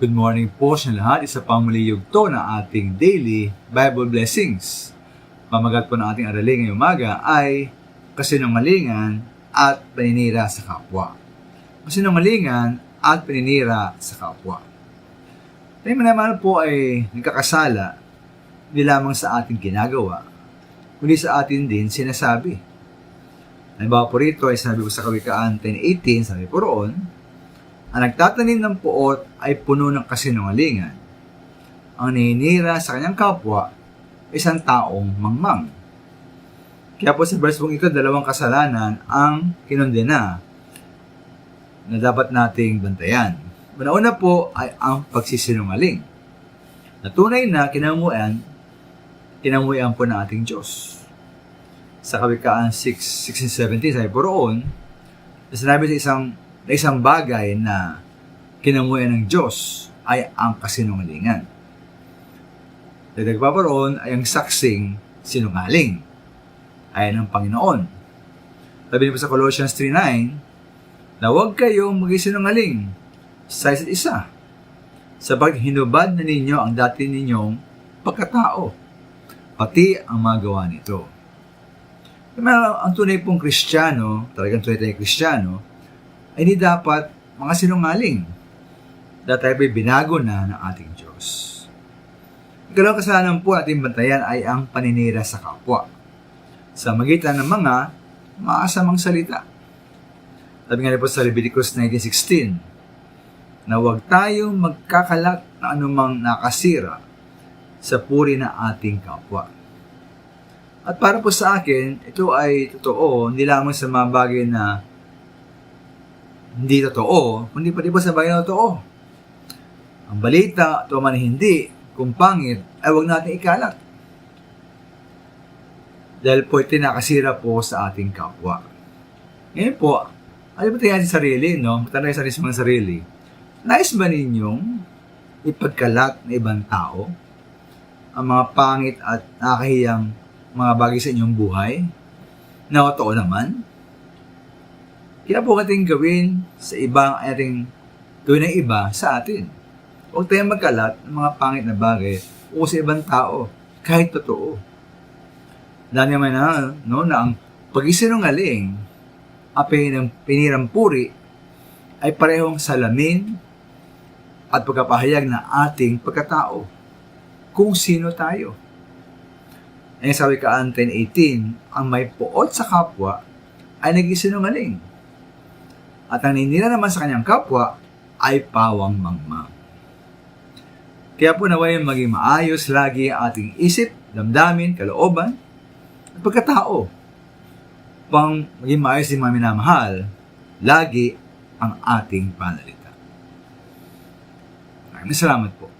Good morning po sa lahat. Isa pang muli yugto na ating daily Bible blessings. Pamagat po ng ating aralin ngayong umaga ay kasinungalingan at paninira sa kapwa. Kasinungalingan at paninira sa kapwa. Tayo naman po ay nagkakasala hindi lamang sa ating ginagawa, kundi sa atin din sinasabi. Halimbawa po rito ay sabi ko sa Kawikaan 10:18, sabi po roon, ang nagtatanim ng puot ay puno ng kasinungalingan. Ang naninira sa kanyang kapwa, isang taong mangmang. Kaya po sa verse pong ito, dalawang kasalanan ang kinondena na dapat nating bantayan. Una po ay ang pagsisinungaling. Na tunay na kinamuhian po ng ating Diyos. Sa Kawikaan 6:16-17, sabi po roon, sinabi sa isang bagay na kinamuhian ng Diyos ay ang kasinungalingan. Dagdag pa roon ay ang saksing sinungaling. Ayan ng Panginoon. Sabi niyo sa Colossians 3:9, na huwag kayong magsinungaling sa isa't isa, sapagat hinubad na ninyo ang dati ninyong pagkatao, pati ang magawa nito. Ang tunay pong Kristiyano, talagang tunay tayong Kristiyano, ay hindi dapat mga sinungaling. Dahil tayo ay binago na ng ating Diyos. Ikalawang kasalanan po ating bantayan ay ang paninira sa kapwa sa magitan ng mga maasamang salita. Sabi nga po sa Leviticus 19:16, na huwag tayong magkakalat na anumang nakasira sa puri ng ating kapwa. At para po sa akin, ito ay totoo, hindi lamang sa mga bagay na hindi totoo, kundi pati po sa bagay na totoo. Ang balita, ito man hindi, kung pangit, ay huwag natin ikalat. Dahil po ito nakasira po sa ating kapwa. Ngayon po, ano ba tayo sa sarili, no? Matanong sa mga sarili. Nais ba ninyong ipagkalat na ibang tao ang mga pangit at nakakahiyang mga bagay sa inyong buhay na totoo naman? Kaya po ating gawin sa ibang ating gawin ng iba sa atin. Huwag tayong magkalat ng mga pangit na bagay o sa ibang tao, kahit totoo. Dahil naman na ang pag-isinungaling at pinirang puri ay parehong salamin at pagkapahayag na ating pagkatao. Kung sino tayo. Ang sa Kawikaan 10:18, ang may puot sa kapwa ay nag-isinungaling. At ang ninira naman sa kanyang kapwa ay pawang mangmang. Kaya po naway maging maayos lagi ang ating isip, damdamin, kalooban, at pagkatao. Pang maging maayos din mga minamahal, lagi ang ating panalita. Maraming salamat po.